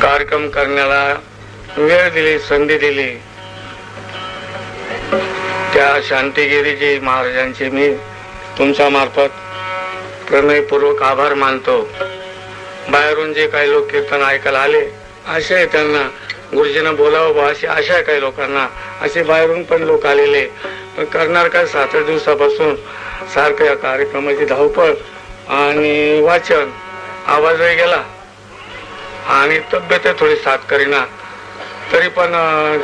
कार्यक्रम करण्याला वेळ दिली, संधी दिली, त्या शांतिगिरीजी महाराजांचे मी तुमच्या मार्फत प्रणयपूर्वक आभार मानतो. बाहेरून जे काही लोक कीर्तन ऐकायला आले, आशा आहे त्यांना गुरुजींना बोलावं बा अशी आशा आहे काही लोकांना. असे बाहेरून पण लोक आलेले, पण करणार काय 7 दिवसापासून सारखं या कार्यक्रमाची धावपळ आणि वाचन, आवाजही गेला आणि तब्येत थोडी साथ करीना, तरी पण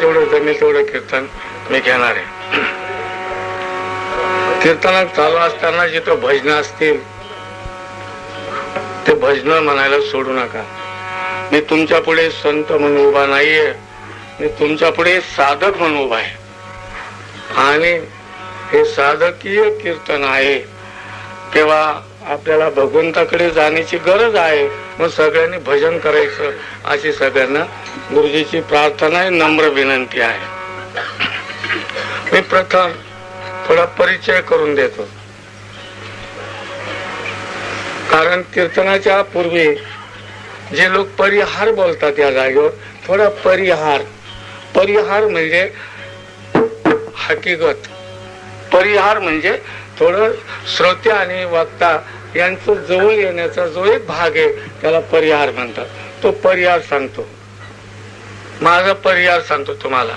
जेवढं जमेल तेवढं कीर्तन मी घेणार आहे. कीर्तन चालू असताना जिथं भजन असतील ते भजन म्हणायला सोडू नका. मी तुमच्या पुढे संत म्हणून उभा नाहीये, मी तुमच्या पुढे साधक म्हणून उभा आहे आणि हे साधकीय कीर्तन आहे. तेव्हा आपल्याला भगवंताकडे जाण्याची गरज आहे. मग सगळ्यांनी भजन करायचं अशी सगळ्यांना गुरुजीची प्रार्थना आहे, नम्र विनंती आहे. मी प्रथम थोडा परिचय करून देतो, कारण कीर्तनाच्या पूर्वी जे लोक परिहार बोलतात या जागेवर, थोडा परिहार म्हणजे हकीकत, परिहार म्हणजे थोडं श्रोते आणि वक्ता यांचं जवळ येण्याचा जो एक भाग आहे त्याला परिहार म्हणतात. तो परिहार सांगतो, माझा परिहार सांगतो तुम्हाला.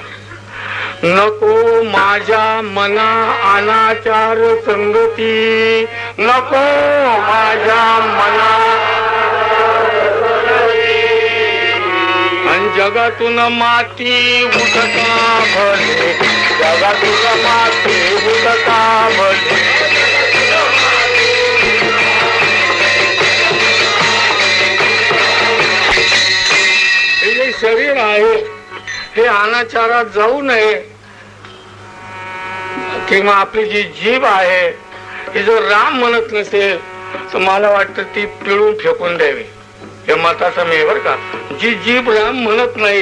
नको माझ्या मना अनाचार संगती, नको माझ्या मना जगातून माती उठता भले, जगातून माती उठता भले. हे जे शरीर आहे हे अनाचारात जाऊ नये, किंवा आपली जी जीभ आहे ही जर राम म्हणत नसेल तर मला वाटतं ती पिळून फेकून द्यावी. हे मताचं मी बर का. जी जीभ राम म्हणत नाही,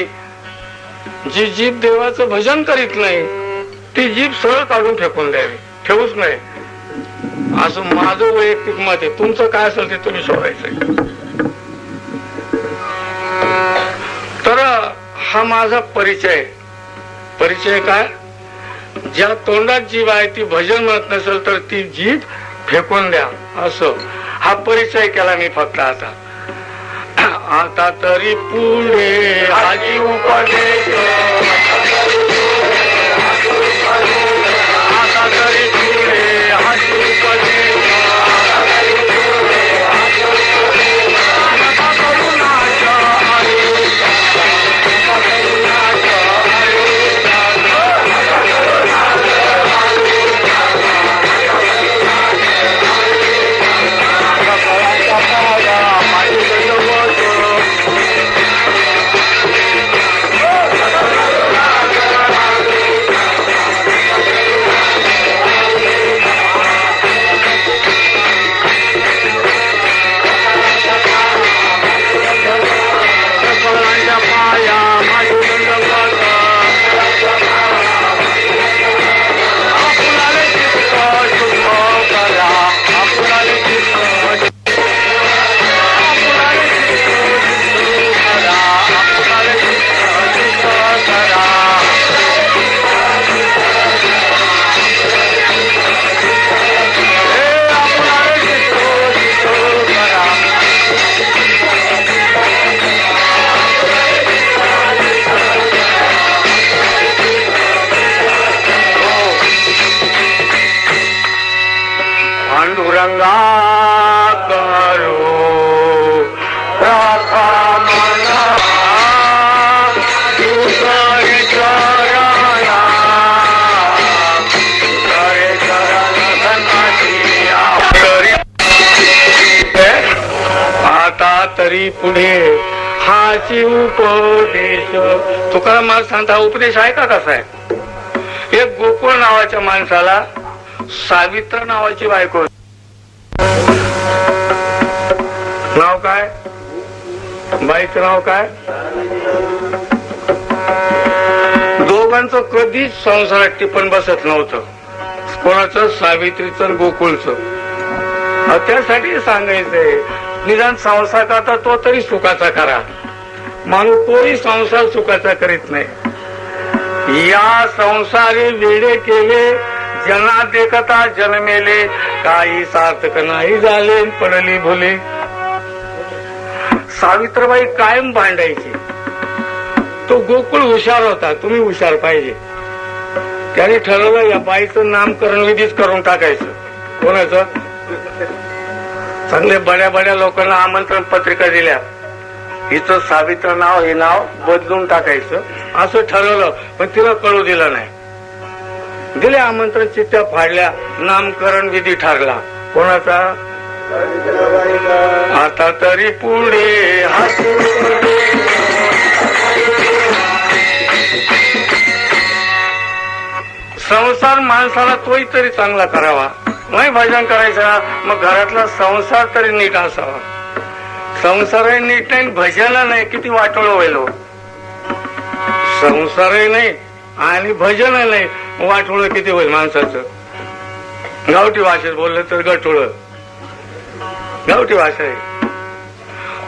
जी जीभ देवाचं भजन करीत नाही, ती जीभ सरळ काढून फेकून द्यावी, ठेवूच नाही, असं माझं वैयक्तिक मत आहे. तुमचं काय असेल ते तुम्ही सोडायचं. तर हा माझा परिचय. परिचय काय? ज्या तोंडात जीभ आहे ती भजन म्हणत नसेल तर ती जीभ फेकून द्या, असं हा परिचय केला मी फक्त. आता तरी पुढे हाजी उपदेश, आता तरी पुढे हाजी उपदेश, तरी पुढे हाची उपदेश. तुकाराम महाराज सांगता उपदेश आहे का कसा आहे? एक गोकुळ नावाच्या माणसाला सावित्र नावाची बायको. नाव काय? बाईचं नाव काय? दोघांचं कधीच संसारात टिपण बसत नव्हतं. कोणाचं? सावित्रीचं, गोकुळचं. त्यासाठी सांगायचंय निदान संसार करता तो तरी सुखाचा करा. माणूस तोही संसार सुखाचा करीत नाही. या संसारी वेडे केले, जना देखता जन्मेले, काही सार्थक नाही झाले, पडली भुले. सावित्रीबाई कायम भांडायची. तो गोकुळ हुशार होता, तुम्ही हुशार पाहिजे. त्याने ठरवलं या बाईचं नामकरण विधीच करून टाकायचं. कोणाचं? चांगले बड्या बड्या लोकांना आमंत्रण पत्रिका दिल्या, हिचं सावित्र नाव हे नाव बदलून टाकायचं असं ठरवलं. पण तिला कळू दिलं नाही. दिले आमंत्रण, चिठ्ठ्या फाडल्या, नामकरण विधी ठरला. कोणाचा? आता तरी पुढे संसार माणसाला तोही तरी चांगला करावा. नाही भजन करायचं, मग घरातला संसार तरी नीट असावा. संसारही नीट नाही, भजन नाही, किती वाटोळ होईल. संसारही नाही आणि भजन नाही, वाटोळ किती होईल माणसाचं. गावठी भाषेत बोललं तर गटोळ, गावठी भाषा आहे.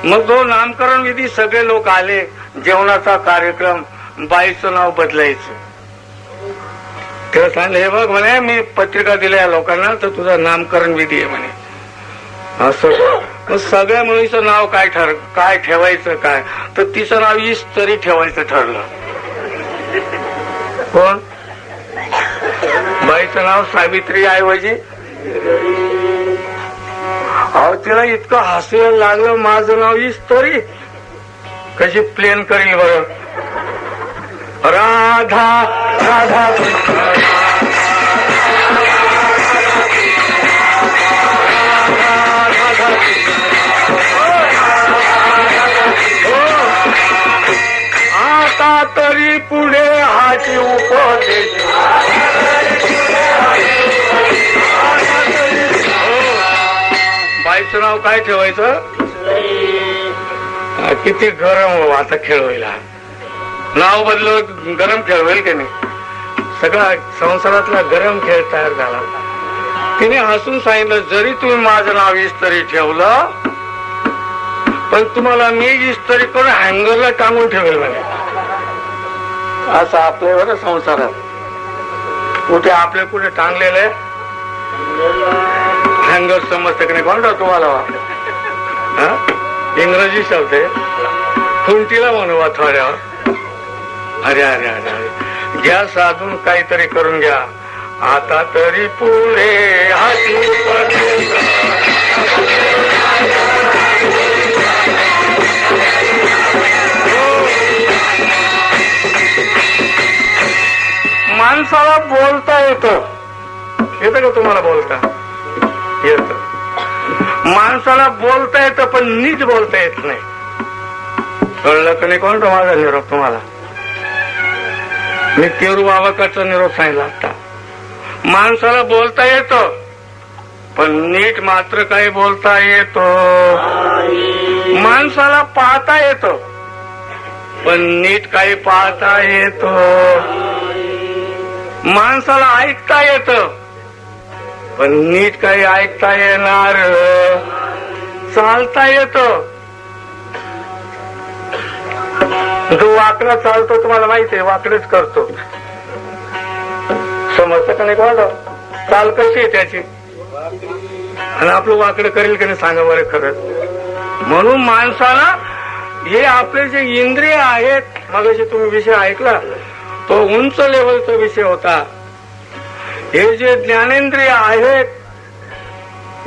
मग तो नामकरण विधी सगळे लोक आले, जेवणाचा कार्यक्रम, बाईचं नाव बदलायचं. तेव्हा सांगितलं, हे बघ म्हणे मी पत्रिका दिल्या लोकांना, तर तुझं नामकरण विधी आहे म्हणे. असं सगळ्या मुलीचं नाव काय ठेवायचं काय, तर तिचं नाव ईस्तरी ठेवायचं ठरलं. कोण? बाईचं नाव सावित्री ऐवजी. अहो तिला इतकं हसू लागलं, माझं नाव ईस्तरी कशी प्लेन करील बरं. राधा राधा आता तरी पुढे हाची उपदेश. बाईचं नाव काय ठेवायचं? किती गरम हो आता खेळ होईल. नाव बदलून गरम खेळ होईल की नाही. सगळा संसारातला गरम खेळ तयार झाला. तिने हसून सांगितलं, जरी तुम्ही माझं नाव इस्तरी ठेवलं, पण तुम्हाला मी इस्तरी करून हँगरला टांगून ठेवेल म्हणे. असं आपल्या बरं संसारात कुठे आपले कुठे टांगलेले हँगर समजतं की नाही कोणता तुम्हाला? इंग्रजी शब्द आहे, खुंटीला म्हणू थोड्यावर. अरे अरे अरे अरे, घ्या साधून काहीतरी करून घ्या. आता तरी पुढे हाती माणसाला बोलता येतं का तुम्हाला? बोलता येतं. माणसाला बोलता येतं पण नीट बोलता येत नाही. कळलं का नाही? कोणता माझा निरोप तुम्हाला? मी केरू बाबाकडचा निरोप सांगितला आता. माणसाला बोलता येतं पण नीट मात्र काही बोलता येतो. माणसाला पाहता येतं पण नीट काही पाहता येतो. माणसाला ऐकता येतं पण नीट काही ऐकता येणार. चालता येतं, जो वाकडा चालतो तुम्हाला माहिती आहे, वाकडेच करतो. समजतं का नाही? कोण चाल कशी आहे त्याची, आणि आपलं वाकडं करेल की नाही सांगा बरं खरंच. म्हणून माणसाला हे आपले जे इंद्रिय आहेत, मगाशी तुम्ही विषय ऐकला तो उंच लेवलचा विषय होता. हे जे ज्ञानेंद्रिय आहेत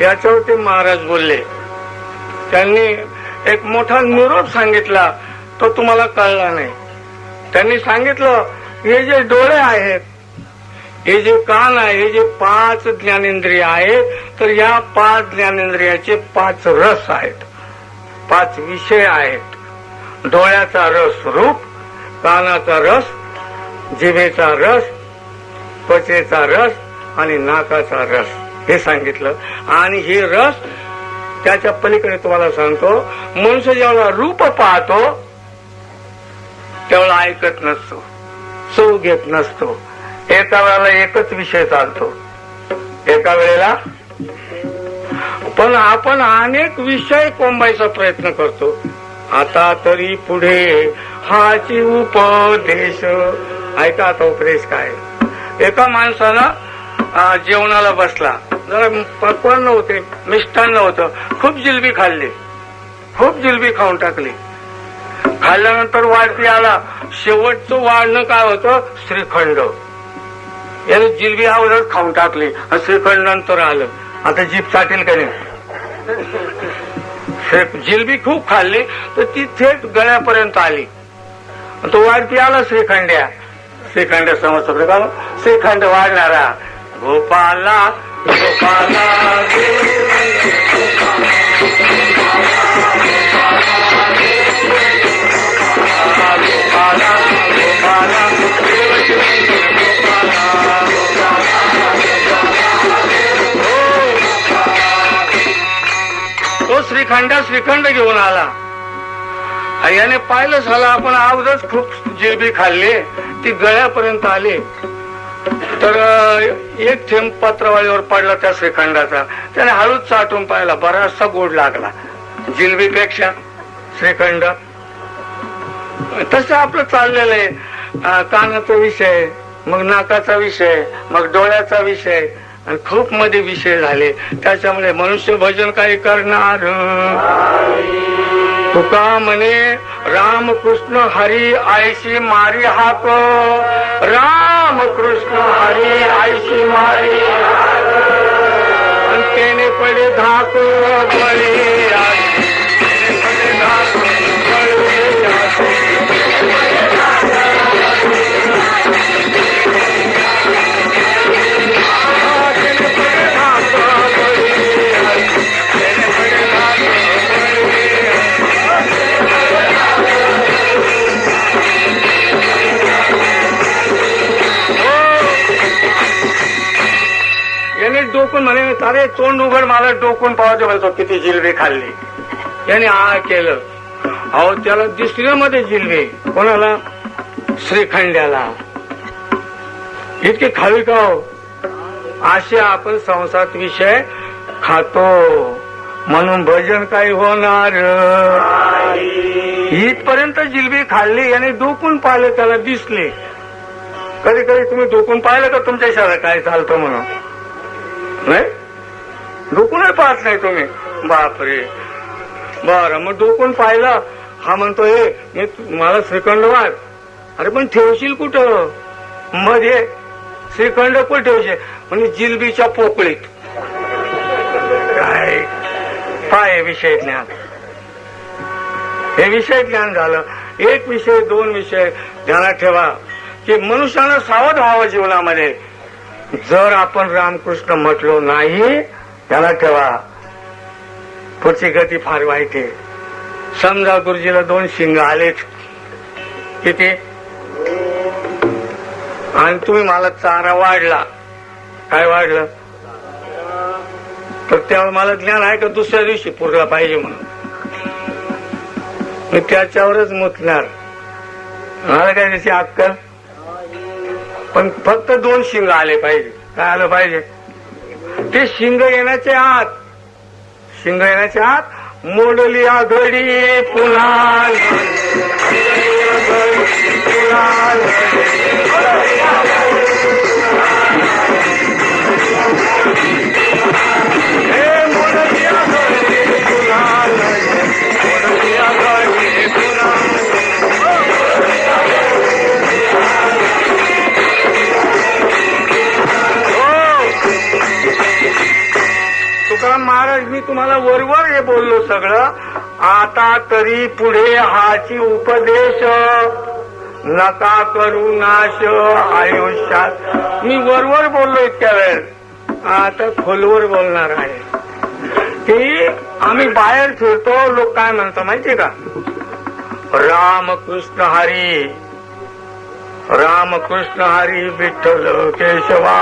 याच्यावरती महाराज बोलले. त्यांनी एक मोठा निरोप सांगितला, तो तुम्हाला कळला नाही. त्यांनी सांगितलं हे जे डोळे आहेत, हे जे कान आहे, हे जे 5 ज्ञानेंद्रिय आहेत, तर या 5 ज्ञानेंद्रियाचे 5 रस आहेत, 5 विषय आहेत. डोळ्याचा रस रूप, कानाचा रस, जिभेचा रस, त्वचेचा रस आणि नाकाचा रस, हे सांगितलं. आणि हे रस त्याच्या पलीकडे तुम्हाला सांगतो, मनुष्य जेव्हा रूप पाहतो तेवढा ऐकत नसतो, चव घेत नसतो. एका वेळेला एकच विषय चालतो, एका वेळेला. पण आपण अनेक विषय कोंबायचा प्रयत्न करतो. आता तरी पुढे हाची उपदेश. ऐका आता उपदेश काय. एका माणसानं जेवणाला बसला, जरा पकवान नव्हते, मिष्टान्न होतं, खूप जिलबी खाल्ली, खूप जिलबी खाऊन टाकली. खाल्ल्यानंतर वाढती आला, शेवटचं वाढणं काय होतं, श्रीखंड. याने जिलबी अगोदर खाऊन टाकली आणि श्रीखंड नंतर आलं. आता जीभ चाटेल का नाही. जिलबी खूप खाल्ली तर ती थेट गळ्यापर्यंत आली. तो वाढती आला श्रीखंड्या. श्रीखंड समजतो का, श्रीखंड वाढणारा गोपाला गोपाला तो श्रीखंड घेऊन आला. याने पाहिलं झालं आपण अगोदरच खूप जिलबी खाल्ली, ती गळ्यापर्यंत आली. तर एक थेंब पत्रावळीवर पडला त्या श्रीखंडाचा. त्याने हळूच चाटून पाहिला, बराचसा गोड लागला जिलबीपेक्षा श्रीखंड. तसं आपलं चाललेलं आहे. कानाचा विषय, मग नाकाचा विषय, मग डोळ्याचा विषय, आणि खूप मध्ये विषय झाले. त्याच्यामुळे मनुष्य भजन काही करणार. तुका म्हणे राम कृष्ण हरी आयशी मारी हाक. राम कृष्ण हरी आयशी मारी हाक. अंतेने पडे धाक बळी आले. डोकून म्हणे, अरे तोंड उघड, मला डोकून पाहायचं म्हणतो किती जिलबी खाल्ली. याने आ केलं. अहो त्याला दुसऱ्यामध्ये जिलबी. कोणाला? श्रीखंड्याला. इतके खावी का हो. असे आपण संसारात विषय खातो, म्हणून भजन काही होणार. इथपर्यंत जिलबी खाल्ली, याने डोकून पाहिलं, त्याला दिसले. कधी कधी तुम्ही डोकून पाहिलं का तुमच्या शहरात काय चालतं म्हणून? नाही, डोकूनही पाहत नाही तुम्ही. बापरे. बरं, मग डोकून पाहिलं. हा म्हणतो हे मी मला श्रीखंड वाढ. अरे पण ठेवशील कुठं मध्ये? श्रीखंड कुठं ठेवशील? म्हणजे जिलबीच्या पोकळीत. काय पाय विषय ज्ञान. हे विषय ज्ञान झालं. एक विषय, दोन विषय ध्यानात ठेवा की मनुष्यानं सावध व्हावं जीवनामध्ये. जर आपण रामकृष्ण म्हटलो नाही, त्याला ठेवा पुढची गती फार वाईट आहे. समजा गुरुजीला 2 शिंग आलेत, किती, आणि तुम्ही मला चारा वाढला. काय वाढलं? तर त्यावर मला ज्ञान आहे का दुसऱ्या दिवशी पुरला पाहिजे म्हणून मी त्याच्यावरच मुतणार. मला काय त्याची अक्कल. पण फक्त 2 शिंग आले पाहिजे. काय आलं पाहिजे? ते शिंग येण्याच्या आत, शिंग येण्याच्या आत मोडली आघडी पुन्हा. महाराज मी तुम्हाला वरवर हे बोललो सगळं. आता तरी पुढे हाची उपदेश, नका करू नाश आयुष्यात. मी वरवर बोललो इतक्या वेळ. आता खोलवर बोलणार आहे की आम्ही बाहेर फिरतो, लोक काय म्हणतात माहितीये का? रामकृष्ण हरी, रामकृष्ण हरी विठ्ठल केशवा,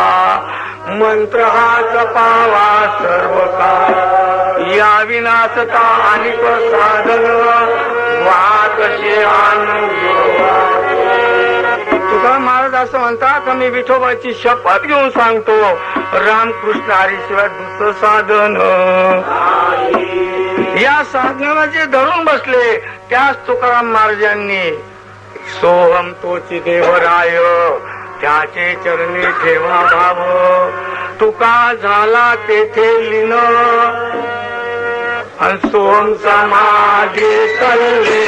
मंत्र हा जपावा सर्व काळ. या विनाशता आणि साधन वाकशे आनंद. तुका महाराज असं म्हणता का मी विठोबाची शपथ घेऊन सांगतो, रामकृष्ण हरीशिवाय दुसरं साधन. या साधनाला जे धरून बसले त्याच तुकाराम महाराजांनी सोहम तोची देवराय त्याचे चरणी ठेवा भाव. तुका झाला तेथे लीन आणि सोहम समाधी कल्ले.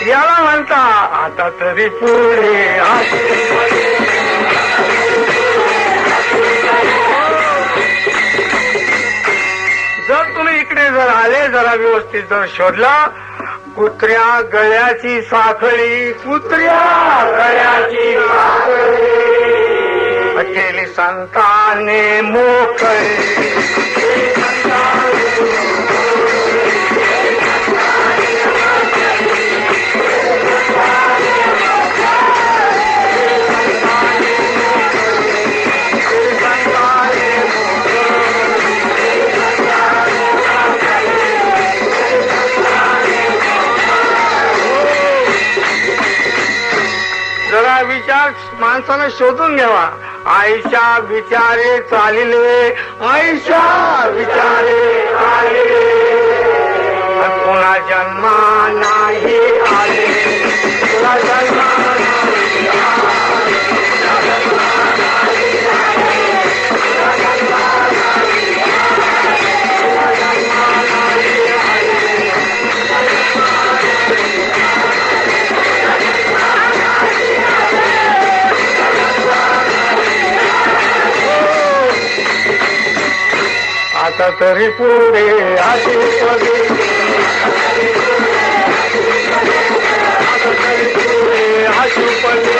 याला म्हणता आता तरी पुढे जर तुम्ही इकडे जर आले जरा व्यवस्थित जर शोधला कुत्र्या गळ्याची साखळी कुत्र्या गळ्याची साखळी केली संताने मोकळी. जरा विचार माणसाला शोधून घ्यावा. आईच्या विचारे चालिले आईच्या विचारे चालिले पुन्हा जन्मा नाही आले. पुन्हा जन्मा नाही आले. आता तरी पुढे अशी पदे आता तरी पुढे अशी पदे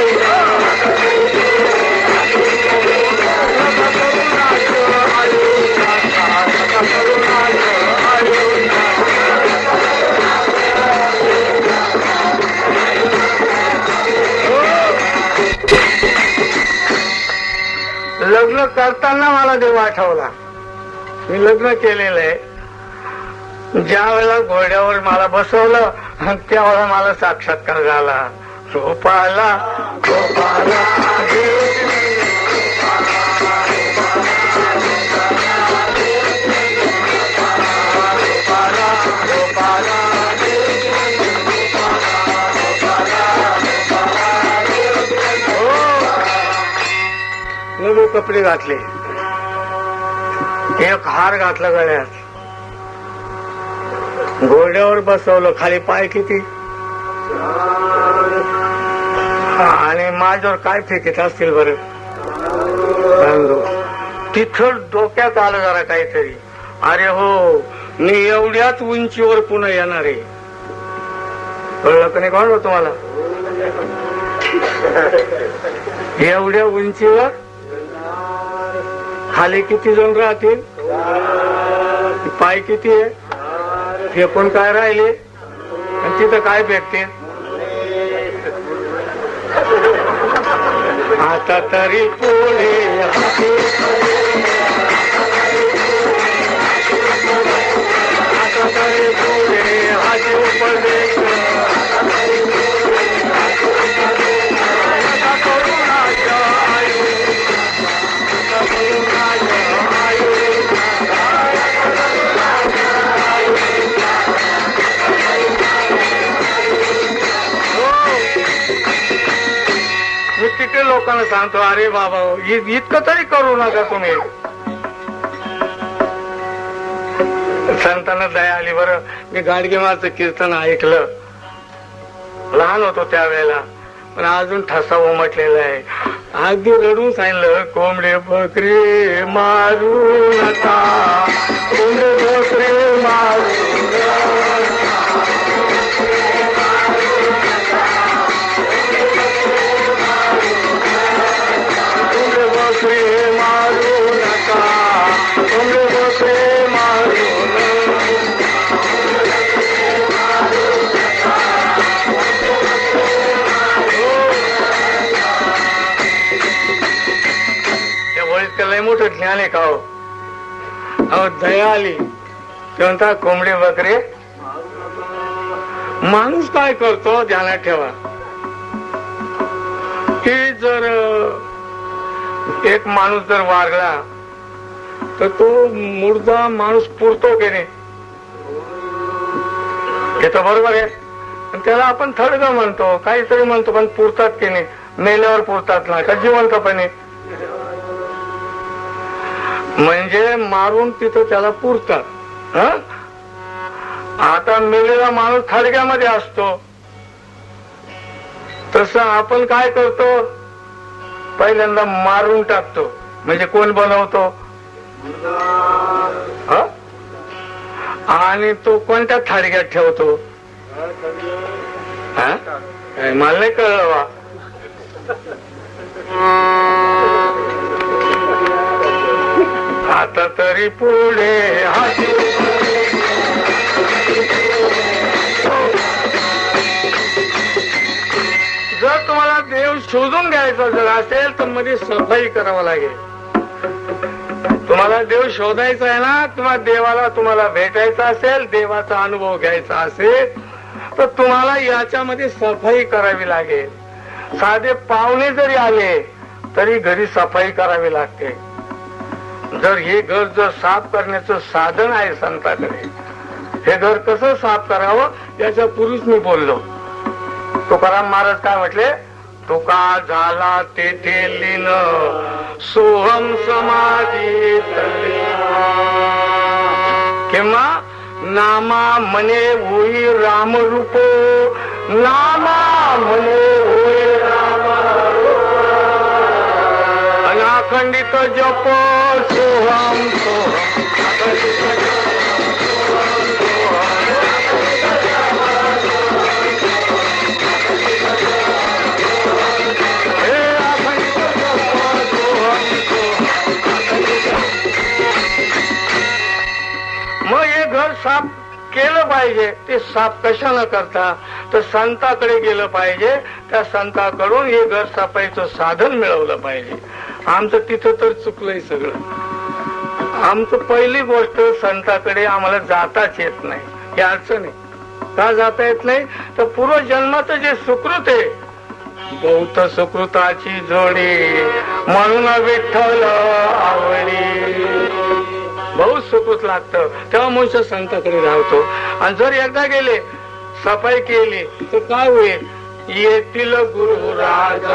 लग्न करताना मला देव आठवला. मी लग्न केलेलं आहे. ज्या वेळेला घोड्यावर मला बसवलं त्यावेळेला मला साक्षात्कार झाला. गोपाला गोपाला नवे कपडे घातले. एक हार घातला गळ्यात. घोड्यावर बसवलं. खाली पाय किती आणि माझ्यावर काय फेकीत असतील बरं. तिथं डोक्यात आलं जरा काहीतरी. अरे हो मी एवढ्याच उंचीवर पुन्हा येणार आहे. कळलं का नाही कोण तुम्हाला. एवढ्या उंचीवर खाली किती जण राहतील. पाय किती आहे फेकून काय राहिले आणि तिथं काय फेकते. आता तरी पुढे आता तरी पुढे हाती उपदेश किती लोकांना सांगतो अरे बाबा इतकं तरी करू नका तुम्ही. संतांना दया आली. बरं मी गाडगे माचं कीर्तन ऐकलं. लहान होतो त्यावेळेला पण अजून ठसा उमटलेला आहे. अगदी रडून सांगितलं कोंबडे बकरे मारू नका कोंबडे बकरे मारू एवढं ज्ञान आहे का हो? अहो दया आली ते म्हणता कोंबडी बकरे. माणूस काय करतो ध्यानात ठेवा की जर एक माणूस जर वारला तर तो मुर्दा माणूस पुरतो की नाही? हे तर बरोबर आहे. त्याला आपण थडग म्हणतो काहीतरी म्हणतो पण पुरतात की नाही? मेल्यावर पुरतात ना का जिवंतपणे? म्हणजे मारून तिथं त्याला पुरतात. आता मेलेला माणूस थडग्यामध्ये असतो तसं आपण काय करतो पहिल्यांदा मारून टाकतो. म्हणजे कोण बनवतो? आणि तो कोणत्या थडग्यात ठेवतो? मला नाही कळलं बा. आता तरी पुढे जर तुम्हाला देव शोधून घ्यायचा जर असेल तर मध्ये सफाई करावं लागेल. तुम्हाला देव शोधायचा आहे ना, तुम्हाला देवाला भेटायचा असेल, देवाचा अनुभव घ्यायचा असेल तर तुम्हाला याच्यामध्ये सफाई करावी लागेल. साधे पाहुणे जरी आले तरी घरी सफाई करावी लागते. जर हे घर जर साफ करण्याचं साधन आहे संतांकडे, हे घर कसं साफ करावं याच्या पूर्वीच मी बोललो. तुकाराम महाराज काय म्हटले? तुका झाला तेथे लीन सोहम समाधी किंवा नामा मने होई राम रूप. नामा मने होई राम अनाखंडित जप सोहम सोहम. मग हे घर साफ केलं पाहिजे. ते साफ कशाला करता तर संताकडे गेलं पाहिजे. त्या संताकडून हे घर साफाईचं साधन मिळवलं पाहिजे. आमचं तिथं तर चुकलंय सगळं. आमचं पहिली गोष्ट संताकडे आम्हाला जाताच येत नाही. ही अडचण आहे. का जाता येत नाही तर पूर्वजन्माचं जे सुकृत आहे, बहुत सुकृताची जोडी म्हणून विठ्ठल आवडी. बहुत सुकृत लागतं तेव्हा मनुष्य संताकडे राहतो. आणि जर एकदा गेले सफाई केली तर काय होईल? येतील गुरुराज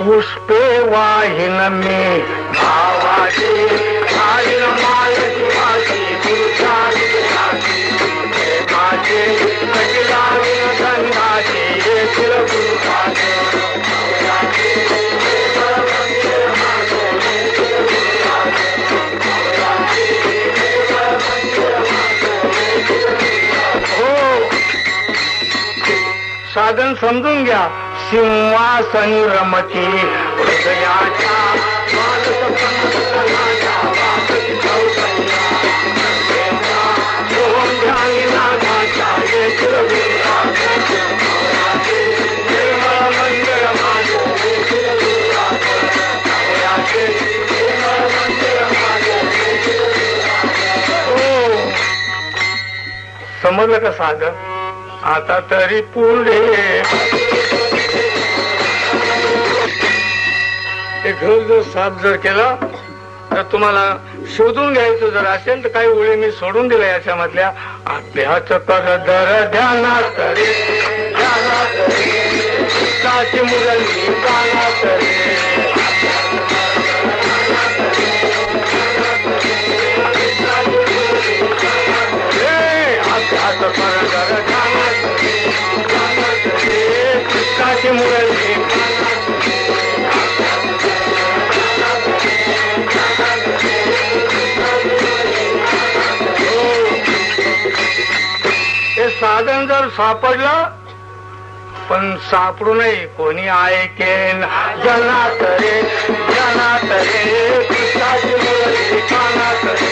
पुष्पे वाहिन मी भावाची आईन मालकी माझी गुरुचारी माझे कटिलावीन संघाची येथील गुरुराज. हो साधन समजून घ्या. सिंहासन रमती हृदयाच्या समजलं का साधन? आता तरी पुढे घर जर साफ जर केलं तर तुम्हाला शोधून घ्यायचं जर असेल तर काही ओळी मी सोडून दिल्या याच्यामधल्या. अभ्यास कर दर ध्यानात रे मुरली गानात रे. अभ्यास कर दर ध्यानात रे कृष्णाची मुरली. सापडलं पण सापडू नये कोणी ऐकेन जनात रे कृष्णाची मुरली कानात रे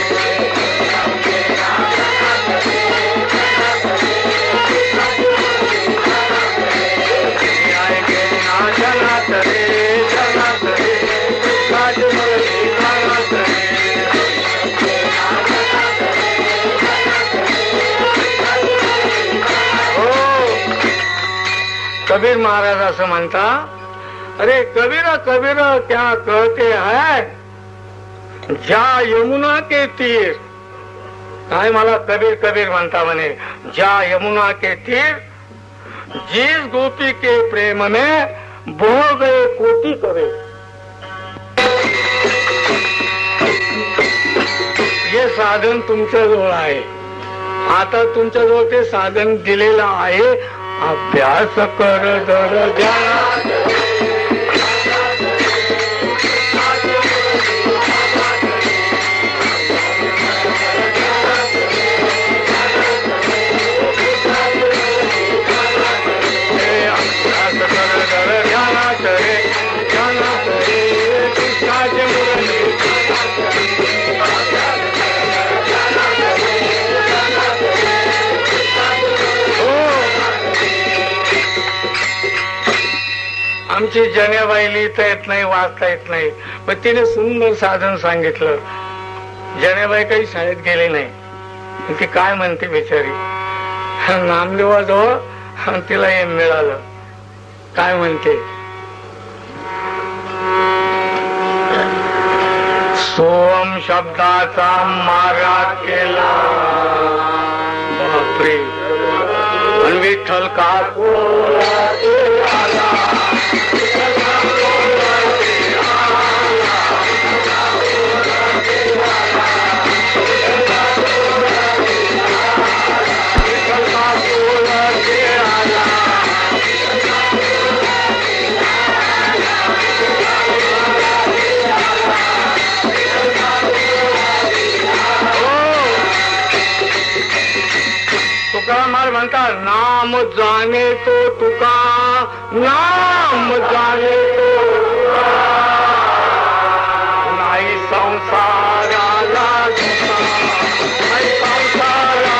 कबीर महाराज असं म्हणता, अरे कबीरा कबीरा क्या कहते है ज्या यमुना के तीर. काय मला कबीर कबीर म्हणता म्हणे, ज्या यमुना के तीर जिस गोपी के प्रेम में बह गए कोटी करे. हे साधन तुमच्या जवळ आहे. आता तुमच्या जवळ ते साधन दिलेलं आहे. अभ्यास कर दर ध्यानात आमची जनेबाई लिहिता येत नाही, वाचता येत नाही, पण तिने सुंदर साधन सांगितलं. जनेबाई काही शाळेत गेली नाही. ती काय म्हणते बिचारी, नामदेवाजवळ तिला हे मिळालं. काय म्हणते, सोम शब्दाचा मारा केला बापरे, आणि विठ्ठल का म्हणतात, नाम जाने तो तुका, नाम जाने तो नाही संसाराला धोका, नाही संसाराला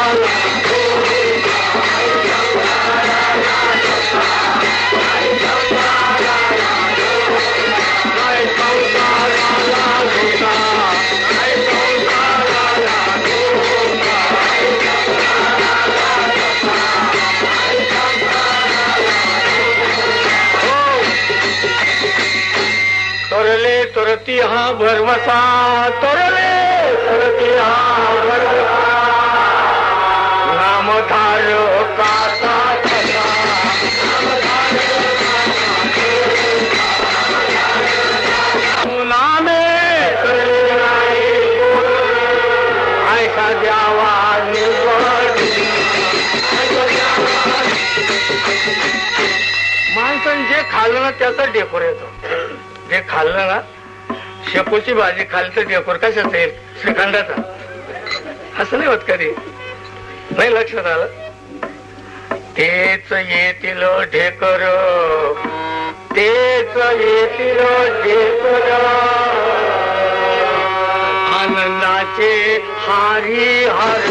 तरती हा भरवसा, तरले तरती हा भरवसा, नामधार कासा नामे करले नाही ऐका द्यावा निवड. माणसाने जे खाल्लं ना त्याचा डेकोर येतो. जे खाल्लं ना, शेपूची भाजी खाली तर डेकोर कशाचा येईल, श्रीखंडाचा. असं नाही होत कधी, नाही लक्षात आलं. तेच येतील ढेकर, तेच येतील ढेकर, आनंदाचे हारी हार,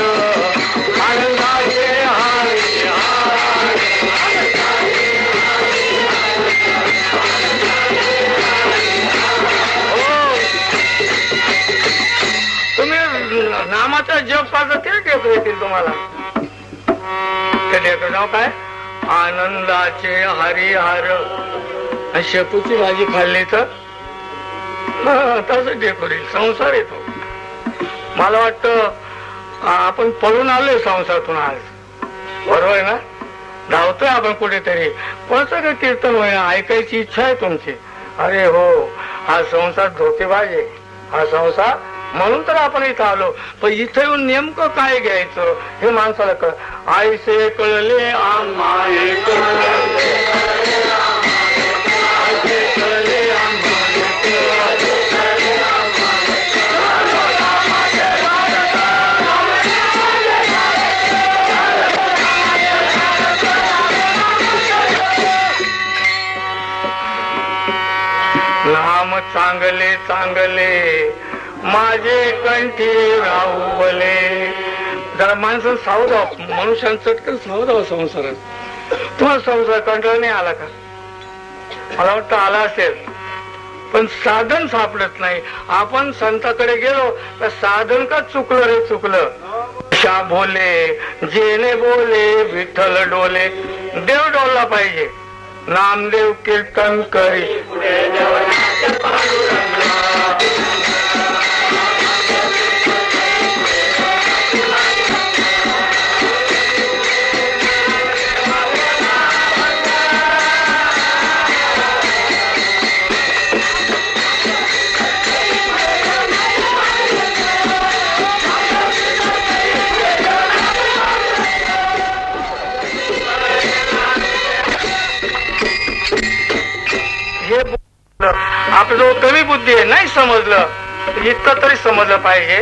आनंदाचे हारी हार. नामाचा जप पाहता ते ढेकर येतील तुम्हाला. ते ढेकर नाव काय, आनंदाचे हरिहार. शेपूची भाजी खाल्ली तर तसं ढेकर येईल, संसार येतो. मला वाटतं आपण पळून आलोय संसारातून आज, बरोबर ना. धावतोय आपण कुठेतरी, कोणतं कीर्तन होय ऐकायची इच्छा आहे तुमची. अरे हो, हा संसार धोकेबाज आहे, हा संसार. म्हणून तर आपण इथं आलो. पण इथं येऊन नेमकं काय घ्यायचं हे माणसाला कळ. आईसे कळले आम्हाले कळले, आईसे कळले आम्हाले कळले. चांगले चांगले माझे कंठी राहू भले. जरा माणसं सावधाव, मनुष्यानं चटकन सावधाव संसारात. तुम्हाला संसार कंटाळा नाही आला का? मला वाटतं आला असेल, पण साधन सापडत नाही. आपण संताकडे गेलो तर साधन का चुकलं रे चुकलं. शा बोले जेने बोले विठ्ठल डोले. देव डोलला पाहिजे. नामदेव कीर्तन करी आपलं कमी बुद्धी आहे, नाही समजलं. इतकं तरी समजलं पाहिजे.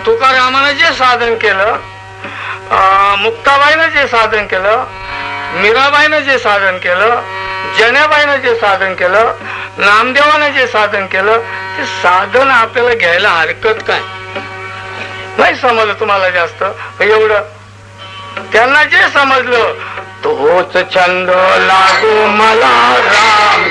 तुकारामानं जे साधन केलं, मुक्ताबाईनं जे साधन केलं, मीराबाईनं जे साधन केलं, जनाबाईनं जे साधन केलं, नामदेवानं जे साधन केलं, ते साधन आपल्याला घ्यायला हरकत काय? नाही समजलं तुम्हाला जास्त एवढं. त्यांना जे समजलं तोच छंद लागो मला राम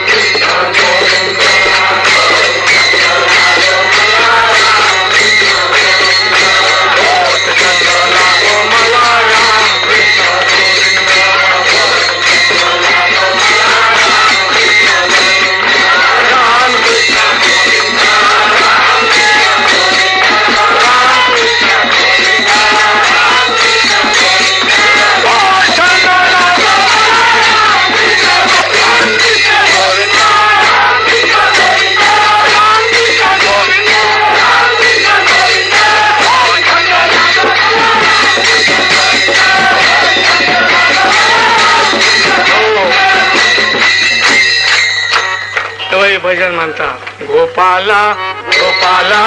भजन म्हणतात. गोपाला गोपाला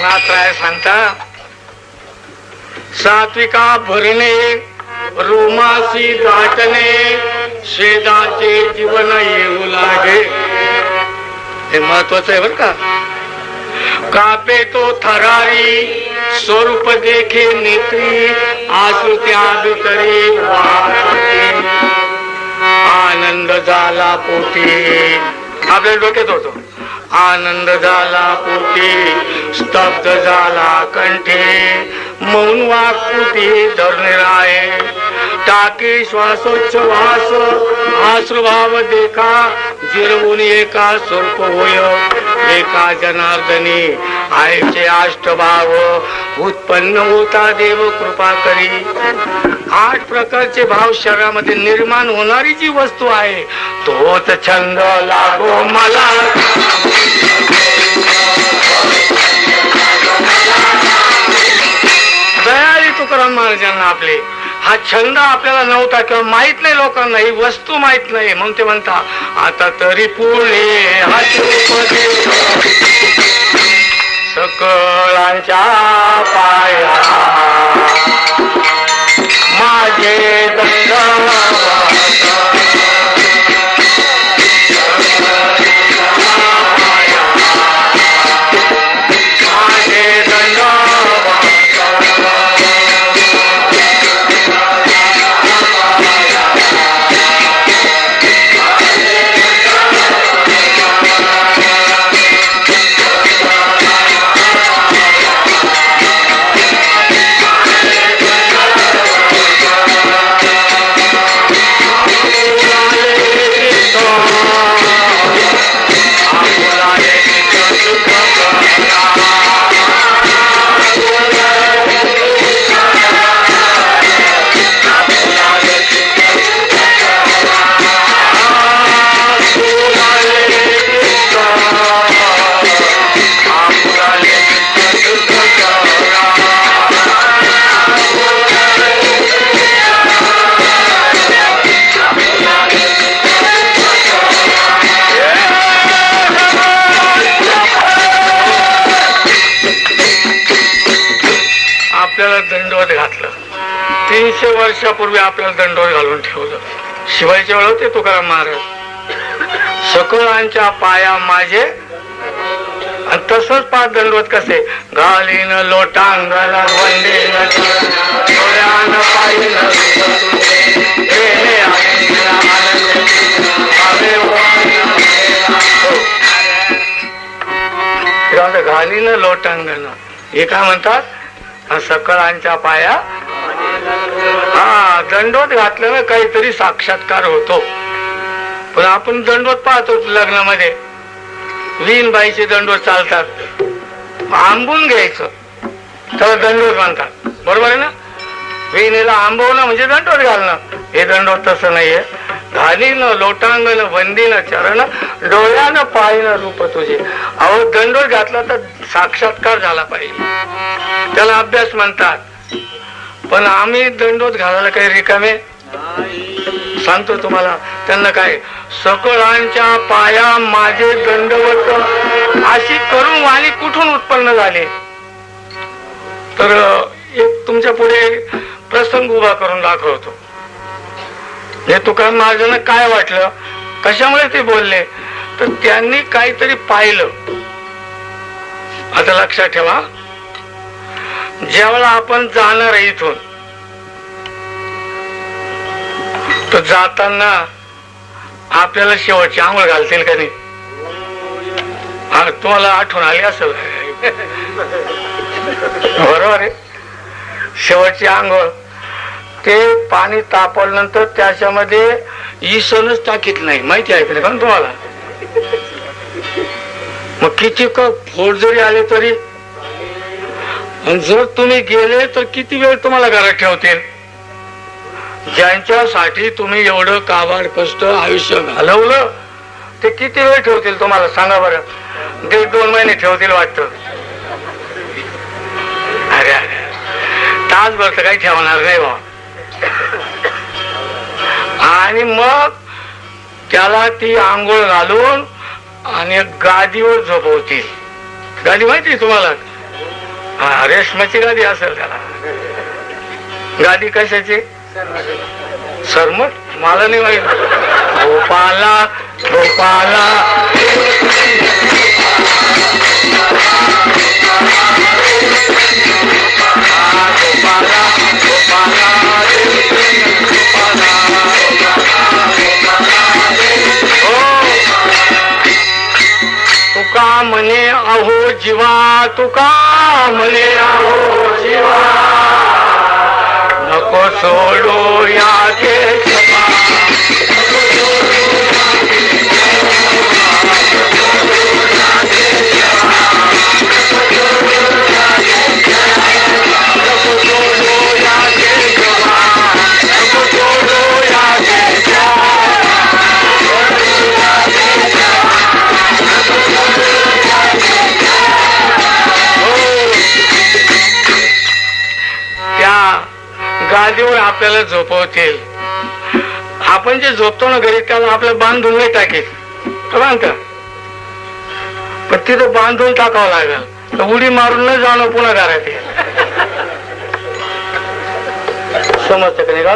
नात्राय सांगता. सात्विका भरणे रोमासी दाटणे शेदाचे जीवन येऊ लागे. हे महत्वाचं आहे बर का. कापे तो थरारी स्वरूप देखे नेत्री आश्रुत्या भितरी आनंद झाला पोटी. आपल्या डोक्यात होतो आनंद झाला पोटी स्तब्ध झाला कंठी मौन वाकुटी धरणे टाकी श्वासोच्छ्वास आश्रुभाव देखा जिरवून एका स्वरूप होय एका जनार्दनी आईचे अष्टभाव उत्पन्न होता देव कृपा करी. 8 प्रकारचे भाव शरीरामध्ये निर्माण होणारी जी वस्तू आहे तोच छंद लागो मला. दयाळी तुकाराम महाराजांना आपले हा छंद आपल्याला नव्हता किंवा माहित नाही लोकांना, ही वस्तू माहित नाही म्हणून ते म्हणता आता तरी पुढे हा सकळांच्या पाया माझे दंड आपल्याला दंडवत घातलं. 300 वर्षापूर्वी आपल्याला दंडवत घालून ठेवलं. शिवायच्या वेळ होते तुकाराम महाराज, सकळांच्या पाया माझे. आणि तसंच पाच दंडवत कसे, घालीन लोटांगण वंदेन डोळ्यान पाहिन घालीन लोटांगण. हे काय म्हणतात, सकळांच्या पाया. हा, दंडवत घातल्यानं काहीतरी साक्षात्कार होतो. पण आपण दंडवत पाहतो लग्नामध्ये, वीणबाईचे दंडवत चालतात, आंबून घ्यायचं त्याला दंडवत म्हणतात. बरोबर आहे ना? वीणेला आंबवणं म्हणजे दंडवत घालणं. हे दंडवत तसं नाहीये. घालीन लोटांगण वंदीन चरण डोळ्यानं पाहिन रूप तुझे. अहो, दंडवत घातला तर साक्षात्कार झाला पाहिजे, त्याला अभ्यास म्हणतात. पण आम्ही दंडवत घालायला काही रिकामे सांगतो तुम्हाला. त्यांना काय, सकळांच्या पाया माझे दंडवत, अशी करून वाणी कुठून उत्पन्न झाले? तर एक तुमच्या पुढे प्रसंग उभा करून दाखवतो. हे तुकाराम महाराजांना काय वाटलं, कशामुळे ते बोलले, तर त्यांनी काहीतरी पाहिलं. आता लक्षात ठेवा, ज्यावेळेला आपण जाणार आहे इथून, तर जाताना आपल्याला शेवटची आंघोळ घालतील का नाही? तुम्हाला आठवण आली असेल बरोबर आहे. शेवटची आंघोळ ते पाणी तापवल्यानंतर त्याच्यामध्ये इसनच टाकीत नाही, माहिती आहे का नाही तुम्हाला? मग किती फोड जरी आले तरी, जर तुम्ही गेले तर किती वेळ तुम्हाला घरात ठेवतील? ज्यांच्यासाठी तुम्ही एवढं काबाड कष्ट आयुष्य घालवलं, ते किती वेळ ठेवतील तुम्हाला सांगा बरं? 1.5-2 महिने ठेवतील वाटतं. अरे अरे, तासभर तर काही ठेवणार नाही बा. आणि मग त्याला ती आंघोळ घालून आणि गादीवर झोपवतील. गादी माहिती तुम्हाला? हा, रेशमाची गादी असेल त्याला. गादी कशाची? सरमट? मला नाही माहित. गोपाला गोपाला तुका म्हणे अहो जीवा, तुका म्हणे अहो जीवा, नको सोडू या केशवा. गादीवर आपल्याला झोपवतील. आपण जे झोपतो ना घरी, त्याला आपल्याला बांधून नाही टाकेल, का? पण तिथं बांधून टाकावं लागेल. उडी मारून न जाणं पुन्हा घरात. समजतं का नाही का?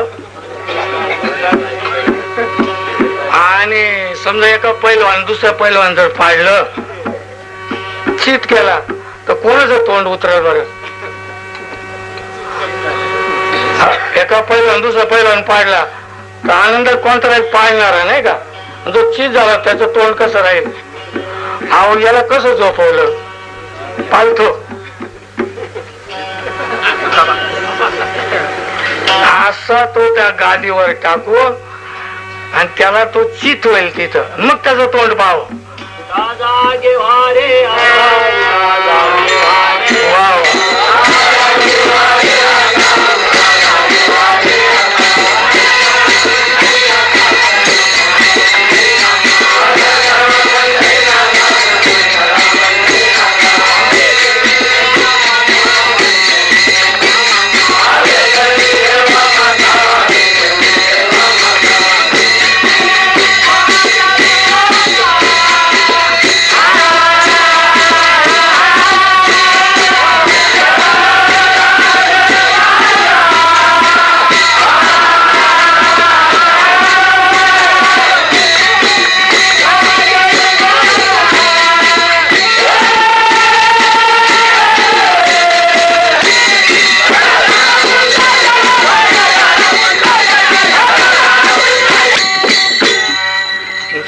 आणि समजा एका पैलवान दुसऱ्या पैलवान जर पाडलं, चित केला, तर कोणाचं तोंड उतरेल बरं? एका पैलवान दुसरा पैलवान पाडला तर आनंद कोणता राहील? पाळणारा नाही का? जो चीज झाला त्याचं तोंड कसं राहील? अहो, याला कसं झोपवलं? पालतो. असा तो त्या गादीवर टाकून आणि त्याला तो चित होईल तिथं, मग त्याचं तोंड पाव.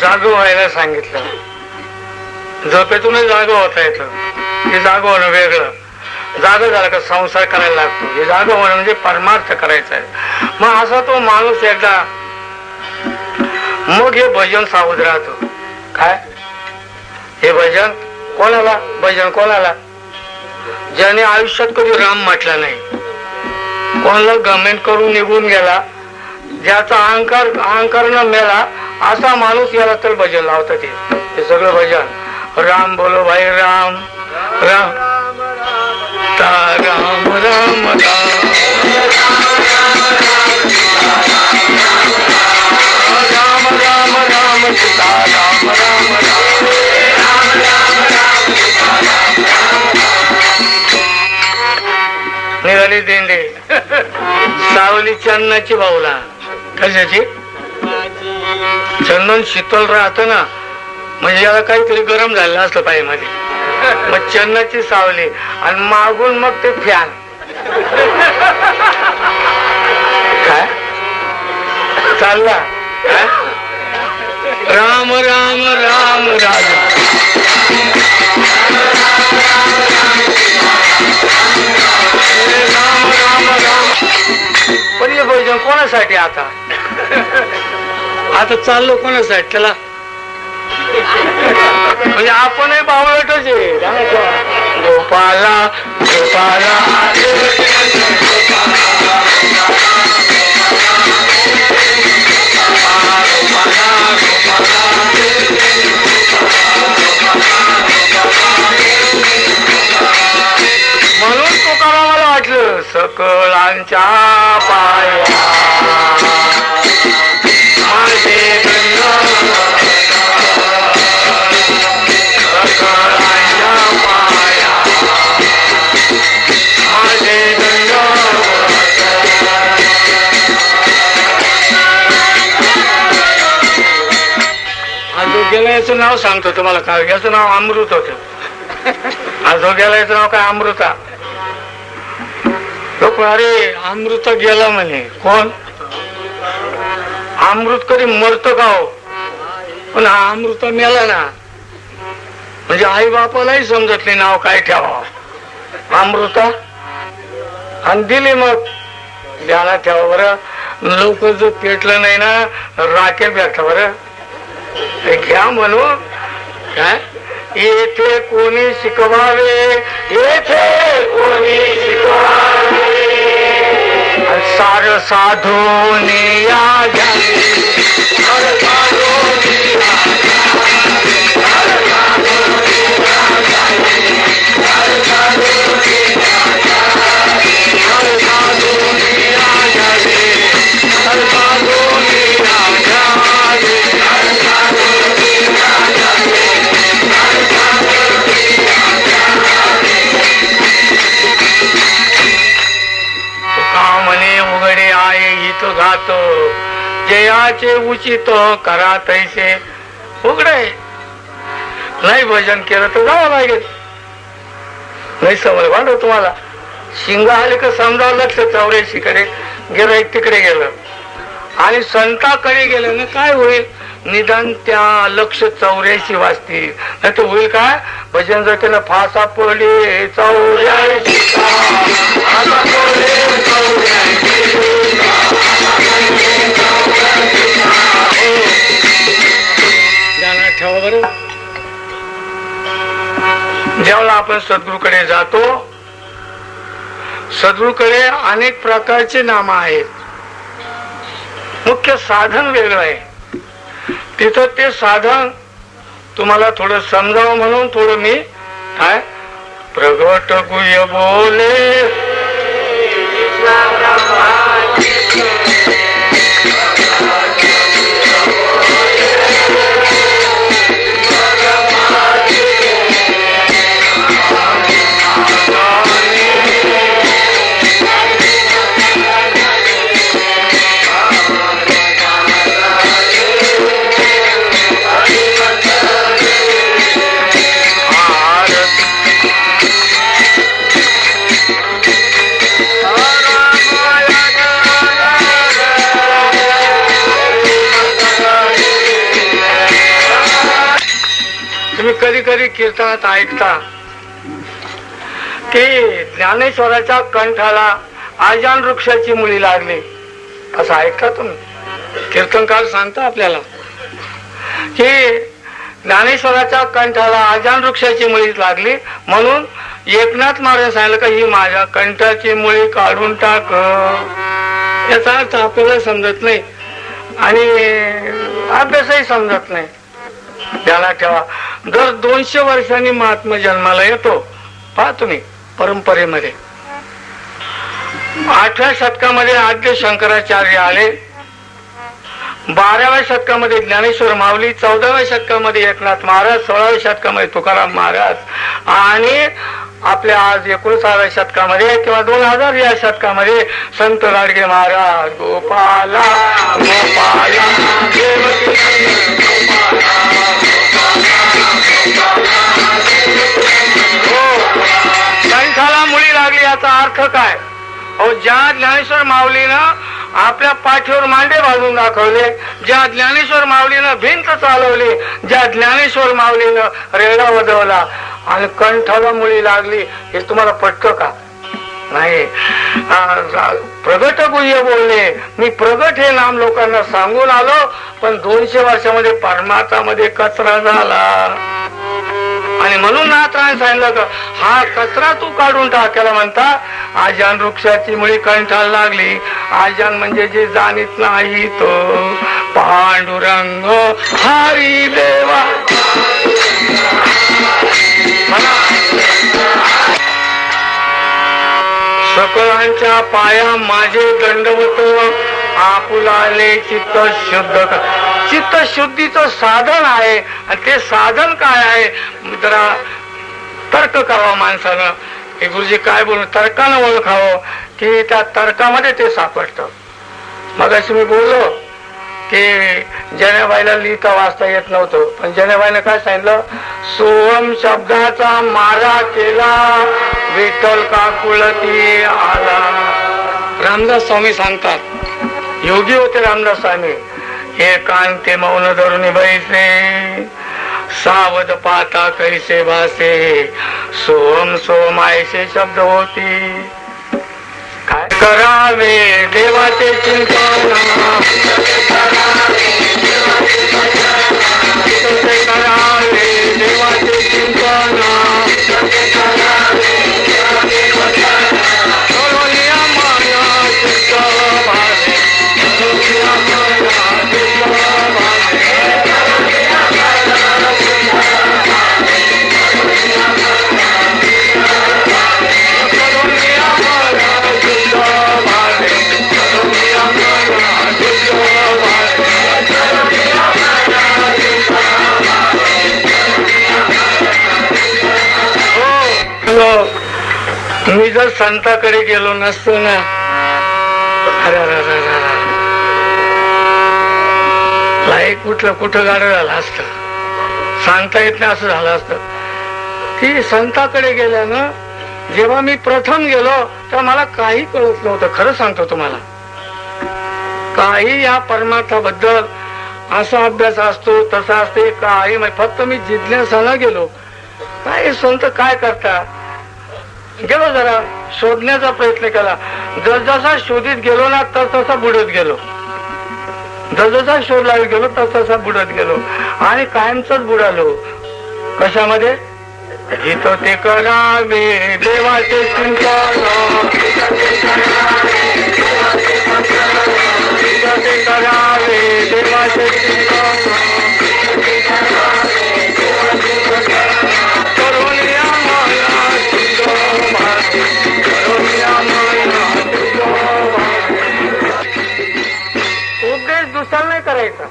जागं व्हायला सांगितलं. झोपेतूनच जागं होता येतं. हे जागं होणं वेगळं. जागं झालं का संसार करायला लागतो. हे जागं होणं म्हणजे परमार्थ करायचा आहे. मग असा तो माणूस एकदा, मग हे भजन सावध राहतो. काय हे भजन कोणाला? भजन कोणाला? ज्याने आयुष्यात कधी राम म्हटला नाही, कोणाला गमेंट करून निघून गेला, ज्याचा अहंकार न मेला, असा माणूस याला तर भजन लावतात. हे सगळं भजन. राम बोलो भाई राम राम राम राम राम राम राम राम सीता राम राम निघाली दिंडे. सावली चंदनाची बाऊला. कशाची? चंदन शीतल राहत ना, म्हणजे याला काहीतरी गरम झालं असतं पायमध्ये. मग चंदनाची सावली आणि मागून मग ते फॅन. काय चालला? राम राम राम राम राम राम राम. पण हे भजन कोणासाठी? आता चाललो कोणासाठी? त्याला म्हणजे आपणही बावळटच आहे. गोपाला गोपाला म्हणून तुकारामाला वाटलं सकळांच्या पाया माझे सकळांच्या पाया माझे आजोग्याला याचं नाव सांगतो तुम्हाला. काय याचं नाव अमृत होत. आजोग्याला याचं नाव काय? अमृता. लोक अरे अमृत गेला म्हणे. कोण? अमृत कधी मरत का हो? पण हा अमृत मेला ना. म्हणजे आई बापालाही समजत नाही नाव काय ठेवा. अमृता आणि दिली मग ध्यानात ठेवा बरं. लवकर जर पेटलं नाही ना राखेल भेटा बरं. घ्या म्हणून. काय येथे कोणी शिकवावे, येथे कोणी शिकवावे, सार साधूने या घ्यावे, सार साधूने या घ्यावे, सार साधूने या घ्यावे, सार साधूने या घ्यावे, सार साधूने या घ्यावे, सार साधूने या घ्यावे, सार साधूने या घ्यावे, सार साधूने या घ्यावे. तुका म्हणे उघडे आहे हित घात, जयाचे उचित करा तैसे. उघडे नाही भजन केलं तर जावं लागेल. नाही समज वाटत तुम्हाला. शिंग आले का समजा लक्ष 84 कडे गेलं, तिकडे गेलं आणि संताकडे गेलं ना काय होईल? निदान त्या लक्ष 84 वाजतील. नाही तर होईल काय? भजन जर केलं फासा पडले 84 ध्यानात ठेवा बरं. जेव्हा आपण सद्गुरूकडे जातो, सद्गुरूकडे अनेक प्रकारचे नाम आहेत. मुख्य साधन वेगळं आहे. तिथं ते साधन तुम्हाला थोडं समजावं म्हणून थोडं मी काय प्रगट गुह्य बोले कीर्तनात ऐकता की ज्ञानेश्वराच्या कंठाला आजान वृक्षाची मुळी लागली, असं ऐकता तुम्ही? कीर्तनकार सांगता आपल्याला की ज्ञानेश्वराच्या कंठाला आजान वृक्षाची मुळी लागली, म्हणून एकनाथ महाराज सांगितलं का ही माझ्या कंठाची मुळी काढून टाक. याचा अर्थ आपल्याला समजत नाही आणि अभ्यासही समजत नाही. त्याला ठेवा, दर 200 वर्षांनी महात्मा जन्माला येतो. पहा तुम्ही परंपरेमध्ये 8व्या शतकामध्ये आद्य शंकराचार्य आले, 12व्या शतकामध्ये ज्ञानेश्वर माऊली, 14व्या शतकामध्ये एकनाथ महाराज, 16व्या शतकामध्ये तुकाराम महाराज आणि आपल्या आज 19व्या शतकामध्ये किंवा 2000 या शतकामध्ये संत गाडगे महाराज. गोपाला गोपाला देवकी कंठाला मुळी लागली. याचा अर्थ काय? ज्या ज्ञानेश्वर माऊलीनं आपल्या पाठीवर मांडे बांधून दाखवले, ज्या ज्ञानेश्वर माऊलीनं भिंत चालवली, ज्या ज्ञानेश्वर माऊलीनं रेडा वाजवला आणि कंठाला मुळी लागली, हे तुम्हाला पटतं का? नाही. प्रगट गुह्य बोलणे, मी प्रगट हे नाम लोकांना सांगून आलो, पण 200 वर्षामध्ये परमार्थामध्ये कचरा झाला. आणि म्हणून नाथराने सांगितलं का हा कचरा तू काढून टाकायला म्हणता. आजान वृक्षाची मुळी कंठाला लागली. आजान म्हणजे जे जाणीत नाही तो पांडुरंग हरी देवा. सकळांच्या पाया माझे दंडवत, आपुलाले चित्त शुद्ध. चित्त शुद्धीचं साधन आहे आणि ते साधन काय आहे? जरा तर्क करावं माणसानं. हे गुरुजी काय बोलून तर्कानं ओळखावं की त्या तर्कामध्ये ते सापडतं. मग अशी मी बोललो की जनेबाईला लिहिता वाचता येत नव्हतं, पण जनेबाईने काय सांगितलं? सोहम शब्दाचा मारा केला, विठ्ठल का कुळती आला. रामदास स्वामी सांगतात, योगी होते रामदास स्वामी. एकांते मौन धरून बैसे, सावध पाता कैसे भासे, सोहम सोहम ऐसे शब्द होती. काय करावे देवाचे चिंतन, करावे देवाचे चिंतन, मी जर संताकडे गेलो नसतो ना, लाईक कुठं गाडं झालं असत, सांगता येत नाही असं झालं असत. की संताकडे गेल्यानं जेव्हा मी प्रथम गेलो तर मला काही कळत नव्हतं. खरं सांगतो तुम्हाला, काही या परमार्थाबद्दल असा अभ्यास असतो तसा असते काही. फक्त मी जिज्ञासानं गेलो, काय संत काय करता गेलो, जरा शोधण्याचा प्रयत्न केला. जसजसा शोधित गेलो ना तसा बुडत गेलो, जसजसा शोध लावत गेलो तसा बुडत गेलो आणि कायमच बुडालो. कशामध्ये? इथं ते करावे देवाचे चिंतन, ते करावे देवाचे चिंतन, दुसरा नाही करायचा.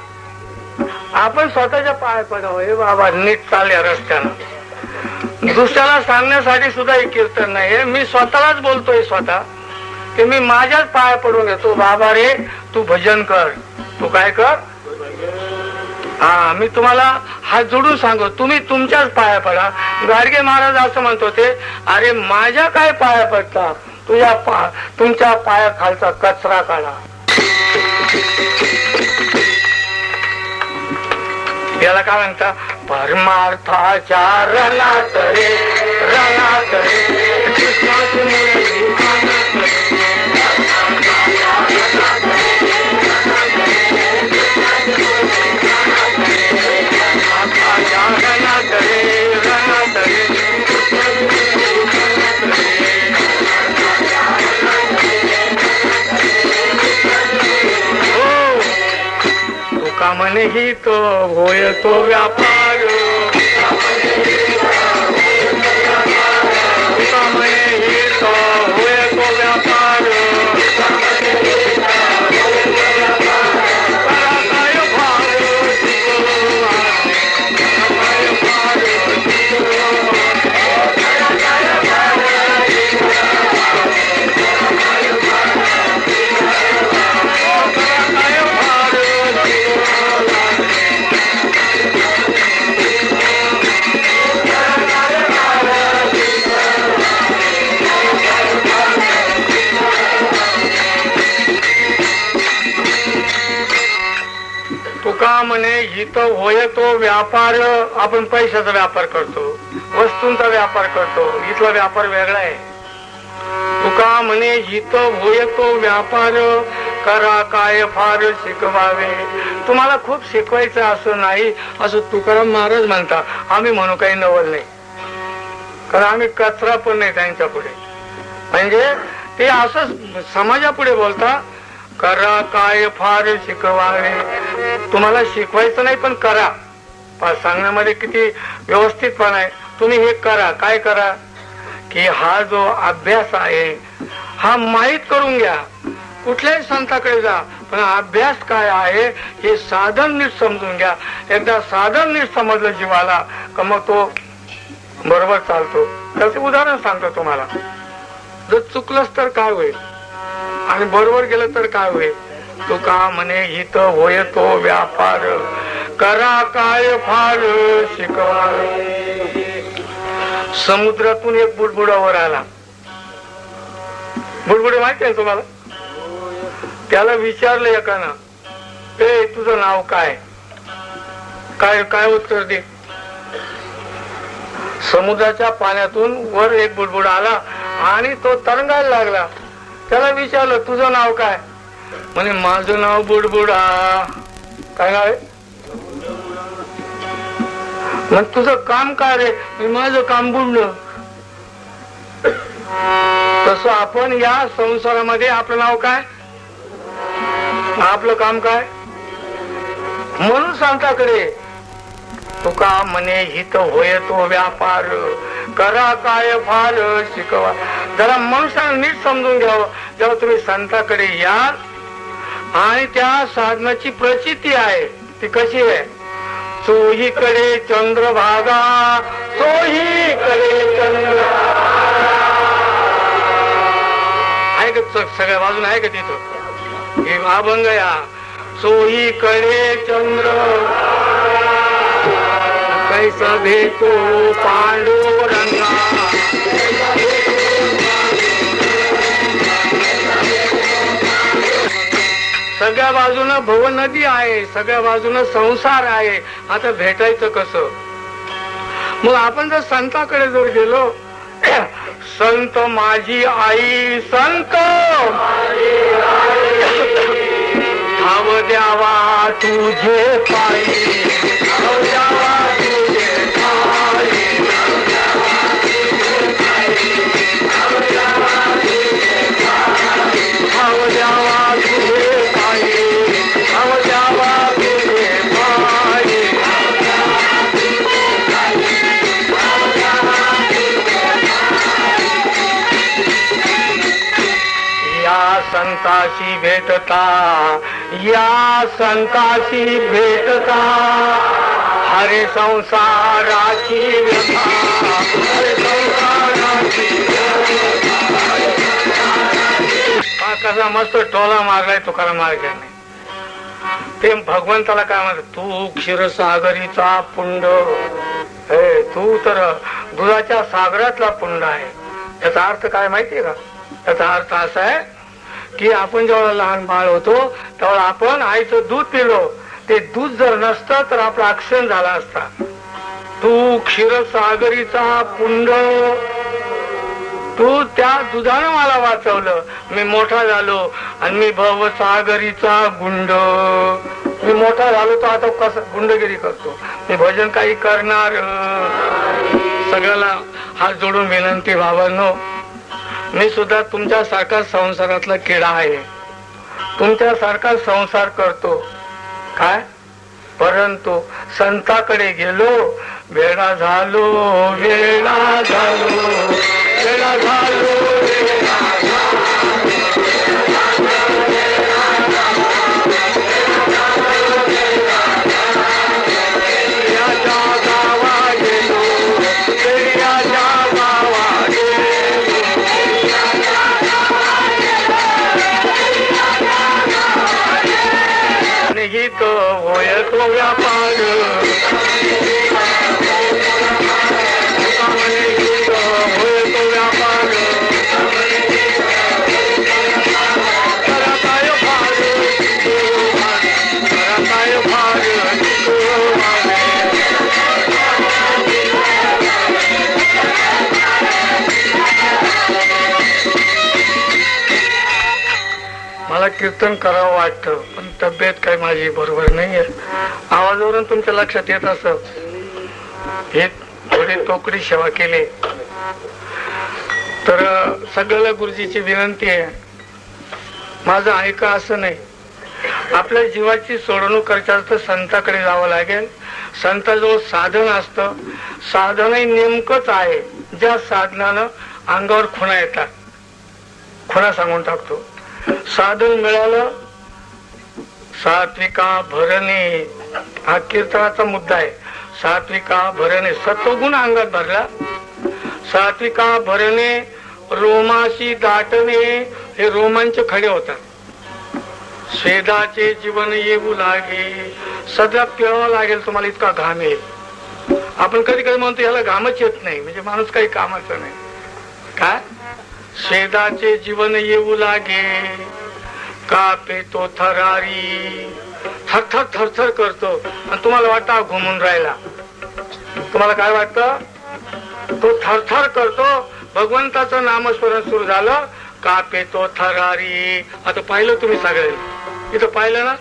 आपण स्वतःच्या पाय पडावं. हे बाबा नीट चालल्या रस्त्यानं. दुसऱ्याला सांगण्यासाठी सुद्धा हे कीर्तन नाही. मी स्वतःलाच बोलतोय स्वतः की मी माझ्याच पाया पडून घेतो. बाबा रे तू भजन कर, तू काय कर. मी तुम्हाला हात जोडून सांगतो, तुम्ही तुमच्याच पाया पडा. गाडगे महाराज असं म्हणत होते, अरे माझ्या काय पाया पडता, तुमच्या पाया खालचा कचरा काढा. याला काय म्हणता? परमार्थाच्या रणात रे रणात रे कृष्णाची मुरली कानात रे. परमार्थाच्या रणात रे रणात रे तुका म्हणे ही तो होय तो व्यापार तुका म्हणे ही तो होय तो व्यापार करा काय भार तुका म्हणे इथं होय तो व्यापार. आपण पैशाचा व्यापार करतो, वस्तूंचा व्यापार करतो, इथला व्यापार वेगळा आहे. तुका म्हणे इथं होय तो व्यापार करा काय फार शिकवावे. तुम्हाला खूप शिकवायचं असं नाही असं तुकाराम महाराज म्हणता. आम्ही म्हणू काही नवल नाही, कारण आम्ही कचरा पण नाही त्यांच्या पुढे. म्हणजे ते असं समाजापुढे बोलता करा काय फार शिकवावे. तुम्हाला शिकवायचं नाही पण करा. सांगण्यामध्ये किती व्यवस्थितपणा आहे. तुम्ही हे करा. काय करा की हा जो अभ्यास आहे हा माहीत करून घ्या. कुठल्याही संताकडे जा पण अभ्यास काय आहे हे साधन नीट समजून घ्या. एकदा साधन नीट समजलं जीवाला का मग तो बरोबर चालतो. त्याचं उदाहरण सांगतो तुम्हाला. जर चुकलंच तर काय होईल आणि बरोबर गेलं तर काय होईल. तुका म्हणे इथं होय तो व्यापार करा काय फार शिकवावे. समुद्रातून एक बुडबुडावर आला. बुडबुडे माहिती आहे तुम्हाला. त्याला विचारलं एकानं, ए तुझं नाव काय काय काय उत्तर दे. समुद्राच्या पाण्यातून वर एक बुडबुड आला आणि तो तरंगायला लागला. त्याला विचारलं तुझं नाव काय. म्हणे माझं नाव बुडबुडा. काय नाव आहे. मग तुझं काम काय रे. माझं काम बुडलं. तसं आपण या संसारामध्ये आपलं नाव काय, आपलं काम काय. म्हणून सांगताकडे तुका म्हणे हित होय तो व्यापार करा काय फार शिकवा. जरा मनुष्याला नीट समजून घ्यावं. जेव्हा तुम्ही संताकडे याल आणि त्या साधनाची प्रचिती आहे ती कशी आहे. चोहीकडे चंद्रभागा चोहीकडे चंद्र आहे का. सगळ्या बाजून आहे का तिथं हे अभंग या. चोहीकडे चंद्र कैसा भेटो पांडुरंगा. सगळ्या बाजूनं भव नदी आहे, सगळ्या बाजूनं संसार आहे. आता भेटायचं कसं. मग आपण जर संताकडे जर गेलो, संत माझी आई संत ठाव द्यावा तुझे पायी ठाव द्यावा तुझे पायी ठाव द्यावा तुझे पायी ठाव द्यावा तुझे पायी. या संताशी भेटता या संताशी भेटता हरे संसाराची व्यथा हरे संसाराची व्यथा. कसा मस्त टोला मारलाय तुकाराम महाराजांनी. ते भगवंताला काय म्हणत. तू क्षीरसागरीचा पुंड. हे तू तर दुधाच्या सागरातला पुंड आहे. याचा अर्थ काय माहितीये का. त्याचा अर्थ असा आहे की आपण जेव्हा लहान बाळ होतो तेव्हा आपण आईचं दूध पिलो. ते दूध जर नसतं तर आपला अक्षण झाला असता. तू क्षीरसागरीचा पुंड, तू त्या दुधानं मला वाचवलं, मी मोठा झालो आणि मी भवसागरीचा गुंड. मी मोठा झालो तर आता कसं गुंडगिरी करतो, मी भजन काही करणार. सगळ्याला हात जोडून विनंती भावांनो, मी सुद्धा तुमच्यासारखा संसारातला किडा आहे, तुमच्यासारखा संसार करतो काय, परंतु संताकडे गेलो, वेडा झालो, वेडा झालो, वेडा झालो, तो होय तो व्यापार, होय तो व्यापार, काय फार, काय फार. मला कीर्तन करावं वाटतं, पण तब्येत काही माझी बरोबर नाहीये. आवाजावरून तुमच्या लक्षात येत असं हे थोडी तोकडी सेवा केली तर सगळ्याला गुरुजीची विनंती आहे, माझं ऐका असं नाही. आपल्या जीवाची सोडवणूक करायचं तर संताकडे जावं लागेल. संताजवळ साधन असतं, साधनही नेमकंच आहे ज्या साधनानं अंगावर खुणा येतात. खुणा सांगून टाकतो. साधन मिळालं, सात्विका भरणे, हा कीर्तनाचा मुद्दा आहे. सात्विका भरणे, सत्वगुण अंगात भरला, सात्विका भरणे, रोमाशी दाटणे, हे रोमांच खडे होतात. स्वेदाचे जीवन येऊ लागे, सध्या पिळावं लागेल तुम्हाला, इतका घाम येईल. आपण कधी कधी म्हणतो याला घामच येत नाही, म्हणजे माणूस काही कामाचा नाही. काय स्वेदाचे जीवन येऊ लागे, कापे तो थरारी, थरथर थरथर करतो आणि तुम्हाला वाटतं घुमून राहिला. तुम्हाला काय वाटतं? तो थरथर करतो. भगवंताचं नामस्मरण सुरू झालं, कापे तो थरारी. आता पाहिलं तुम्ही सगळे इथं पाहिलं ना,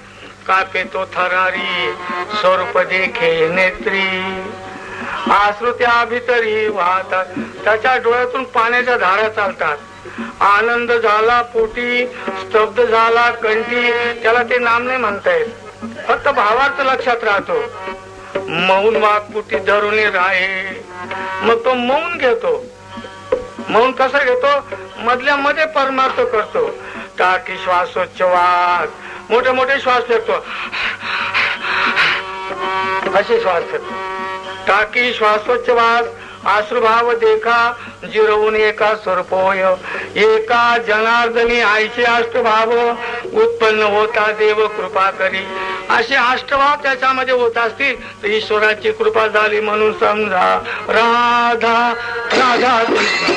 कापे तो थरारी, स्वरूप देखे नेत्री, आश्रू त्या भितरी वाहतात. त्याच्या डोळ्यातून पाण्याच्या धारा चालतात. आनंद झाला पोटी, स्तब्ध झाला कंठी, त्याला ते नाम नाही म्हणता येत, फक्त भावार्थ लक्षात राहतो. मौन वाघपुटी धरून राहे, मग तो मौन घेतो. मौन कसा घेतो? मधल्या मध्ये परमार्थ करतो. टाकी श्वासोच्छवास, मोठे मोठे श्वास फेकतो, असे श्वास फेकतो. टाकी श्वासोच्छवास, आश्रुभाव देखा, जिरवून एका स्वरूपोय, एका जनार्दनी आयचे अष्टभाव, उत्पन्न होता देव कृपा करी. असे अष्टभाव त्याच्यामध्ये होत असतील तर ईश्वराची कृपा झाली म्हणून समजा. राधा राधा कृष्ण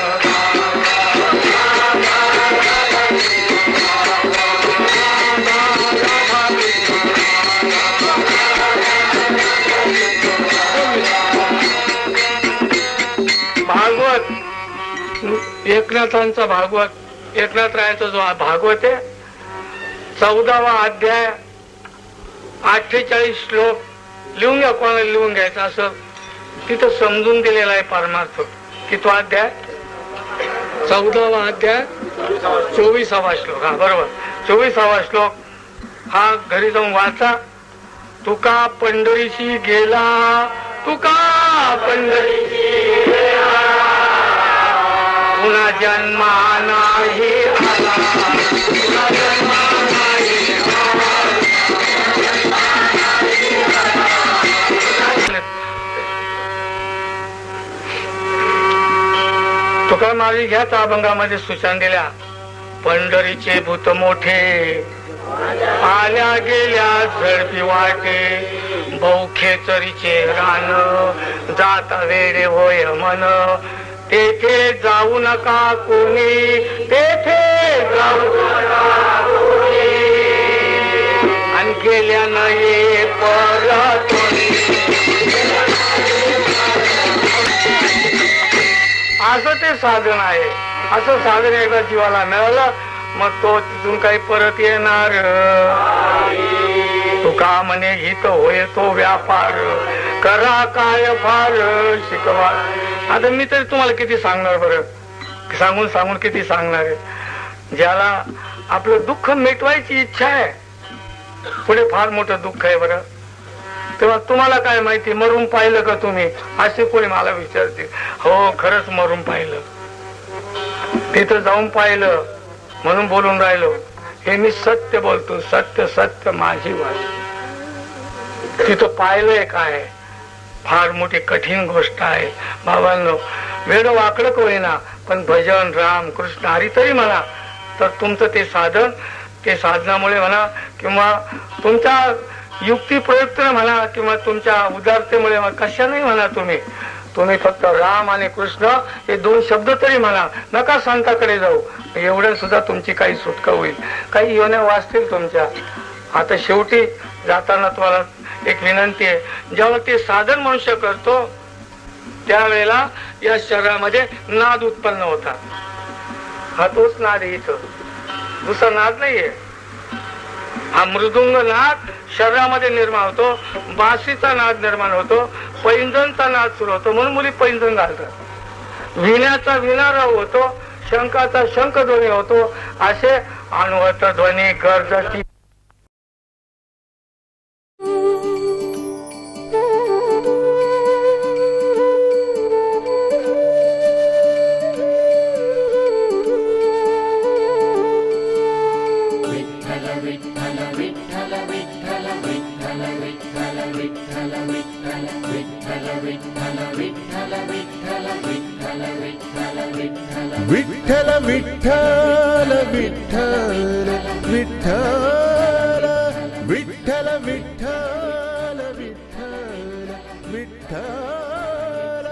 एकनाथांचा भागवत, एकनाथ रायांचा जो भागवत आहे, 14वा अध्याय, 48 श्लोक लिहून घ्या, कोणाला लिहून घ्यायचं असं तिथं समजून दिलेला आहे परमार्थ. की तो अध्याय 14वा अध्याय 24वा श्लोक, हा बरोबर 24वा श्लोक. हा घरी जाऊन वाचा. तुका पंढरीशी गेला, तुका पंढरीशी गेला, पुन्हा जन्मा नाही आला, पुन्हा जन्मा नाही आला. तुका मारी घ्या अभंगामध्ये सूचना दिल्या. पंढरीचे भूत मोठे, आल्या गेल्या झडपी वाटे, बौखेचरीचे रान, जाता वेडे होय मन, तेथे जाऊ नका कोणी, तेथे जाऊ नका कोणी, आणि गेल्या नाही परत. असं ते साधन आहे. असं साधन एकदा जीवाला मिळालं मग तो तिथून काही परत येणार. तुका म्हणे हित होय तो व्यापार, करा काय फार शिकवा. आता मी तरी तुम्हाला किती सांगणार बरं, सांगून सांगून किती सांगणार आहे. ज्याला आपलं दुःख मिटवायची इच्छा आहे, पुढे फार मोठं दुःख आहे बरं, तेव्हा तुम्हाला काय माहिती मरून पाहिलं का तुम्ही, असे कोणी मला विचारते. हो खरंच मरून पाहिलं, तिथं जाऊन पाहिलं म्हणून बोलून राहिलो. हे मी सत्य बोलतो, सत्य सत्य माझी वाट. तिथं पाहिलंय काय, फार मोठी कठीण गोष्ट आहे बाबांनो. वेळ वाकडं होईना पण भजन राम कृष्ण हरी तरी म्हणा, तर तुमचं ते साधन, ते साधनामुळे म्हणा किंवा तुमच्या युक्ती प्रयुक्तीने म्हणा किंवा तुमच्या उदारतेमुळे कशाने म्हणा, तुम्ही फक्त राम आणि कृष्ण हे दोन शब्द तरी म्हणा, नका संताकडे जाऊ. एवढं सुद्धा तुमची काही सुटका होईल, काही योन्या वाचतील तुमच्या. आता शेवटी जाताना तुम्हाला एक विनंती आहे, जेव्हा ते साधन मनुष्य करतो त्यावेळेला या शरीरामध्ये नाद उत्पन्न होता. हा तोच नाद आहे, इथं दुसरा नाद नाहीये. हा मृदुंग नाद शरीरामध्ये निर्माण होतो, बाशीचा नाद निर्माण होतो, पैंजणचा नाद सुरू होतो म्हणून मुली पैंजण घालतात. विण्याचा विणाराव होतो, शंखाचा शंख ध्वनी होतो. असे अणुवत ध्वनी गर्जती. विठ्ठल विठ्ठल विठ्ठल विठ्ठल विठ्ठल विठ्ठल विठ्ठल विठ्ठल.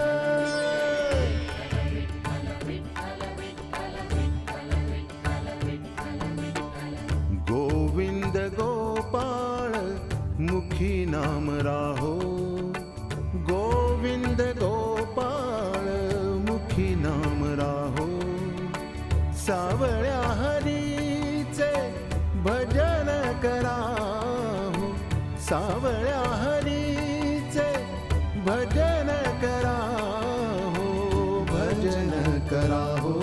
गोविंद गोपाळ मुखी नाम राहो, गोविंद गोपाळ मुखी नाम राहो. सावळ्या हरीचे भजन कराहो, सावळ्या हरीचे भजन कराहो, भजन कराहो,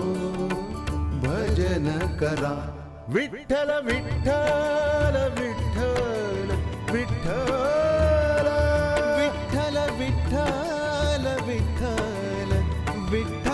भजन करा. विठ्ठल विठ्ठल विठ्ठल विठ्ठल विठ्ठल विठ्ठल विठ्ठल विठ्ठल.